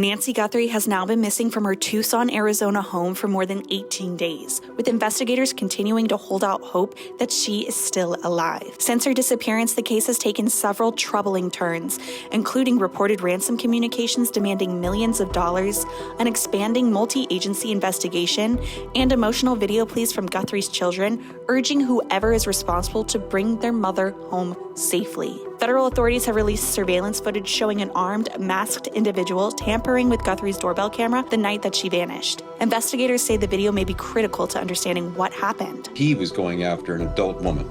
Nancy Guthrie has now been missing from her Tucson, Arizona home for more than 18 days, with investigators continuing to hold out hope that she is still alive. Since her disappearance, the case has taken several troubling turns, including reported ransom communications demanding millions of dollars, an expanding multi-agency investigation, and emotional video pleas from Guthrie's children urging whoever is responsible to bring their mother home safely. Federal authorities have released surveillance footage showing an armed, masked individual tampering with Guthrie's doorbell camera the night that she vanished. Investigators say the video may be critical to understanding what happened. He was going after an adult woman,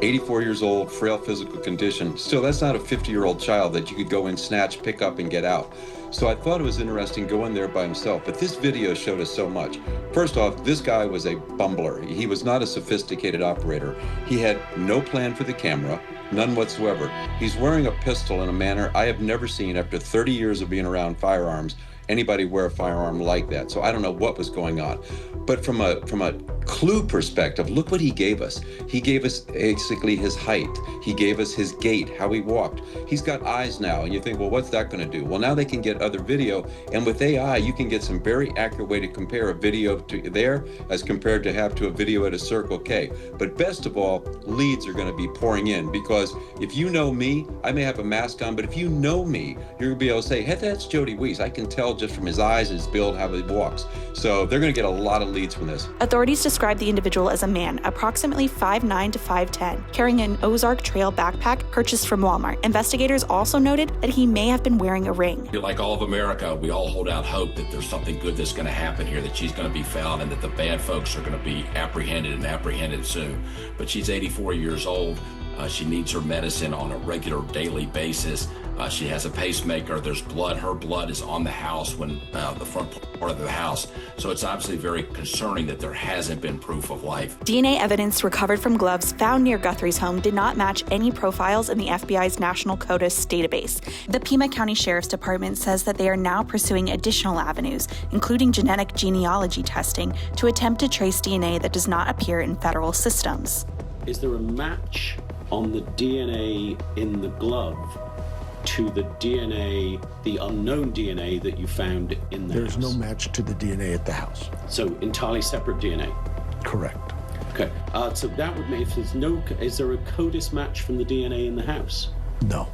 84 years old, frail physical condition. Still, that's not a 50-year-old child that you could go and snatch, pick up, and get out. So I thought it was interesting going there by himself, but this video showed us so much. First off, this guy was a bumbler. He was not a sophisticated operator. He had no plan for the camera, none whatsoever. He's wearing a pistol in a manner I have never seen after 30 years of being around firearms, anybody wear a firearm like that. So I don't know what was going on. But from a clue perspective, look what he gave us. He gave us basically his height. He gave us his gait, how he walked. He's got eyes now, and you think, well, what's that going to do? Well, now they can get other video, and with AI, you can get some very accurate way to compare a video to there as compared to have to a video at a Circle K. But best of all, leads are going to be pouring in, because if you know me, I may have a mask on, but if you know me, you're going to be able to say, hey, that's Jody Weiss. I can tell just from his eyes, his build, how he walks. So they're going to get a lot of leads from this. Authorities describe the individual as a man, approximately 5'9" to 5'10", carrying an Ozark Trail backpack purchased from Walmart. Investigators also noted that he may have been wearing a ring. Like all of America, we all hold out hope that there's something good that's going to happen here, that she's going to be found, and that the bad folks are going to be apprehended soon. But she's 84 years old. She needs her medicine on a regular daily basis. She has a pacemaker. There's blood. Her blood is on the house, when the front part of the house. So it's obviously very concerning that there hasn't been proof of life. DNA evidence recovered from gloves found near Guthrie's home did not match any profiles in the FBI's National CODIS database. The Pima County Sheriff's Department says that they are now pursuing additional avenues, including genetic genealogy testing, to attempt to trace DNA that does not appear in federal systems. Is there a match on the DNA in the glove to the DNA, the unknown DNA that you found in the house? There's no match to the DNA at the house. So entirely separate DNA? Correct. Okay, so that would mean, if there's no, is there a CODIS match from the DNA in the house? No.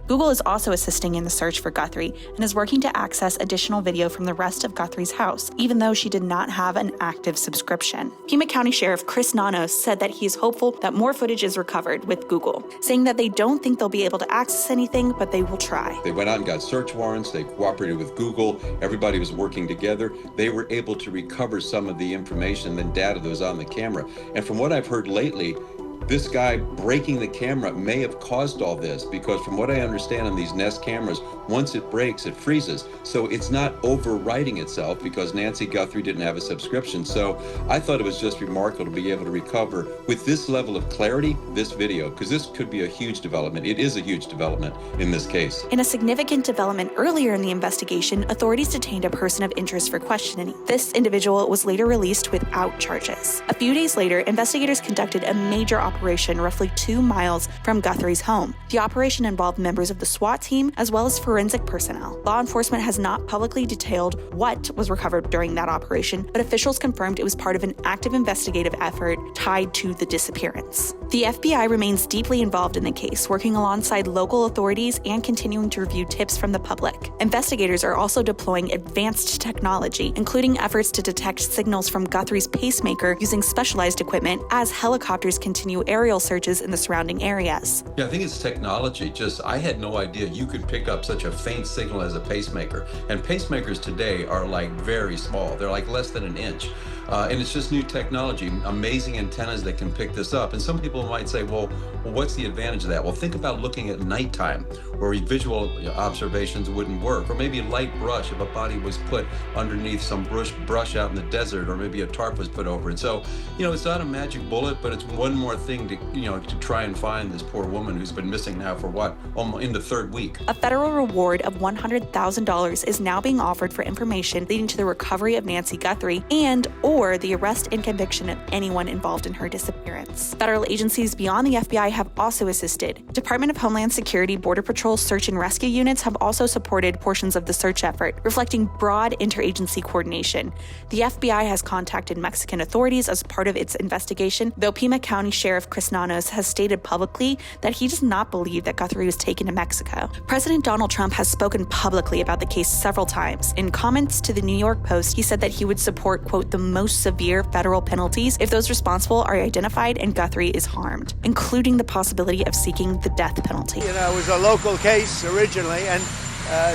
Google is also assisting in the search for Guthrie and is working to access additional video from the rest of Guthrie's house, even though she did not have an active subscription. Pima County Sheriff Chris Nanos said that he is hopeful that more footage is recovered with Google, saying that they don't think they'll be able to access anything, but they will try. They went out and got search warrants. They cooperated with Google. Everybody was working together. They were able to recover some of the information and data that was on the camera. And from what I've heard lately, this guy breaking the camera may have caused all this, because from what I understand on these Nest cameras, once it breaks, it freezes. So it's not overwriting itself, because Nancy Guthrie didn't have a subscription. So I thought it was just remarkable to be able to recover with this level of clarity, this video, because this could be a huge development. It is a huge development in this case. In a significant development earlier in the investigation, authorities detained a person of interest for questioning. This individual was later released without charges. A few days later, investigators conducted a major operation roughly 2 miles from Guthrie's home. The operation involved members of the SWAT team as well as forensic personnel. Law enforcement has not publicly detailed what was recovered during that operation, but officials confirmed it was part of an active investigative effort tied to the disappearance. The FBI remains deeply involved in the case, working alongside local authorities and continuing to review tips from the public. Investigators are also deploying advanced technology, including efforts to detect signals from Guthrie's pacemaker using specialized equipment as helicopters continue aerial searches in the surrounding areas. Yeah, I think it's technology. I had no idea you could pick up such a faint signal as a pacemaker. And pacemakers today are like very small. They're like less than an inch. And it's just new technology, amazing antennas that can pick this up. And some people might say, well, what's the advantage of that? Well, think about looking at nighttime, where visual observations wouldn't work, or maybe a light brush if a body was put underneath some brush out in the desert, or maybe a tarp was put over it. So, it's not a magic bullet, but it's one more thing to try and find this poor woman who's been missing now for almost in the third week. A federal reward of $100,000 is now being offered for information leading to the recovery of Nancy Guthrie and/or or the arrest and conviction of anyone involved in her disappearance. Federal agencies beyond the FBI have also assisted. Department of Homeland Security Border Patrol search and rescue units have also supported portions of the search effort, reflecting broad interagency coordination. The FBI has contacted Mexican authorities as part of its investigation, though Pima County Sheriff Chris Nanos has stated publicly that he does not believe that Guthrie was taken to Mexico. President Donald Trump has spoken publicly about the case several times. In comments to the New York Post, he said that he would support, quote, the most severe federal penalties if those responsible are identified and Guthrie is harmed, including the possibility of seeking the death penalty. You know, it was a local case originally, and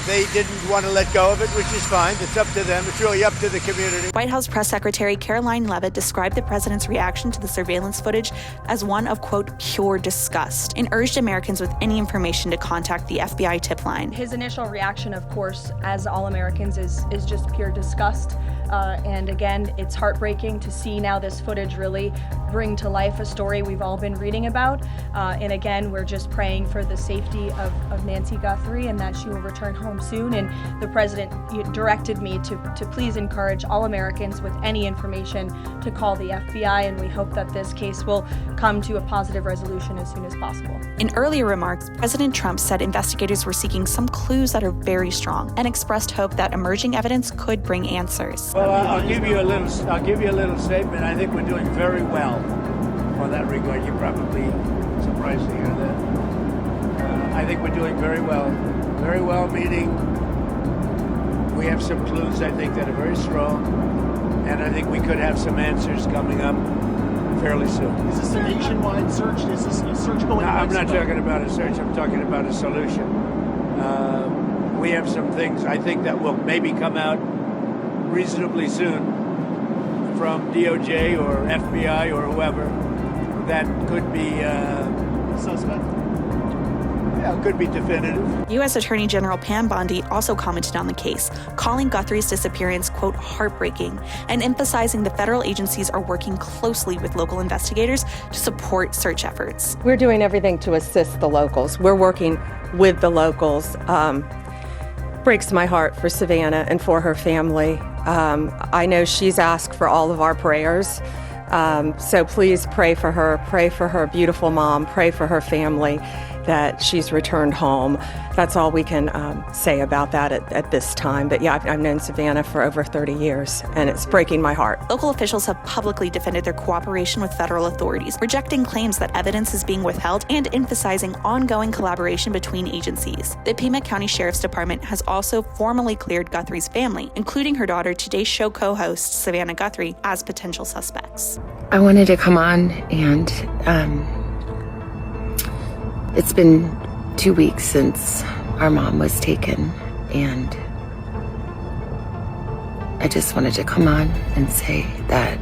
they didn't want to let go of it, which is fine. It's up to them. It's really up to the community. White House Press Secretary Caroline Leavitt described the president's reaction to the surveillance footage as one of, quote, pure disgust, and urged Americans with any information to contact the FBI tip line. His initial reaction, of course, as all Americans, is just pure disgust. And again, it's heartbreaking to see now this footage really bring to life a story we've all been reading about. And again, we're just praying for the safety of Nancy Guthrie and that she will return home soon. And the president directed me to please encourage all Americans with any information to call the FBI. And we hope that this case will come to a positive resolution as soon as possible. In earlier remarks, President Trump said investigators were seeking some clues that are very strong and expressed hope that emerging evidence could bring answers. Well, I'll give you a little statement. I think we're doing very well on that regard. You're probably surprised to hear that. I think we're doing very well. Very well, meaning we have some clues, I think, that are very strong, and I think we could have some answers coming up fairly soon. Is this a nationwide search? Is this a search going on? I'm not talking about a search. I'm talking about a solution. We have some things, I think, that will maybe come out reasonably soon from DOJ or FBI or whoever that could be suspect. Yeah, could be definitive. U.S. Attorney General Pam Bondi also commented on the case, calling Guthrie's disappearance, quote, heartbreaking, and emphasizing the federal agencies are working closely with local investigators to support search efforts. We're doing everything to assist the locals. We're working with the locals. Breaks my heart for Savannah and for her family. I know she's asked for all of our prayers. So please pray for her beautiful mom, pray for her family that she's returned home. That's all we can say about that at this time. But yeah, I've known Savannah for over 30 years, and it's breaking my heart. Local officials have publicly defended their cooperation with federal authorities, rejecting claims that evidence is being withheld and emphasizing ongoing collaboration between agencies. The Pima County Sheriff's Department has also formally cleared Guthrie's family, including her daughter, Today's Show co-host Savannah Guthrie, as potential suspects. I wanted to come on, and it's been 2 weeks since our mom was taken, and I just wanted to come on and say that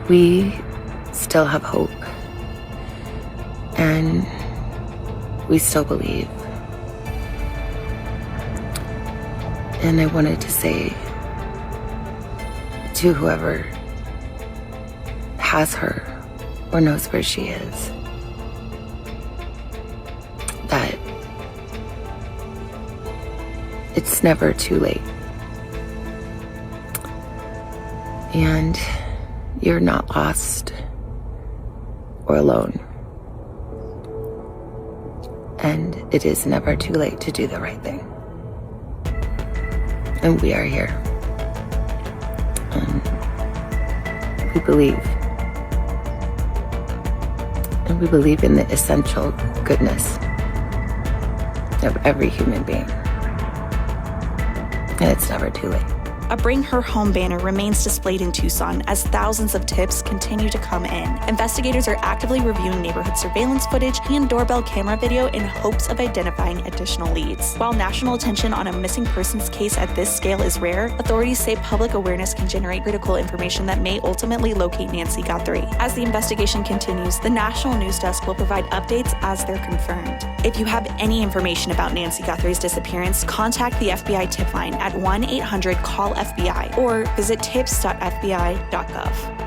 we still have hope, and we still believe. And I wanted to say to whoever has her or knows where she is, that it's never too late. And you're not lost or alone. And it is never too late to do the right thing. And we are here. And we believe. And we believe in the essential goodness of every human being. And it's never too late. A Bring Her Home banner remains displayed in Tucson as thousands of tips continue to come in. Investigators are actively reviewing neighborhood surveillance footage and doorbell camera video in hopes of identifying additional leads. While national attention on a missing persons case at this scale is rare, authorities say public awareness can generate critical information that may ultimately locate Nancy Guthrie. As the investigation continues, the National News Desk will provide updates as they're confirmed. If you have any information about Nancy Guthrie's disappearance, contact the FBI tip line at 1-800-CALL-FBI or visit tips.fbi.gov.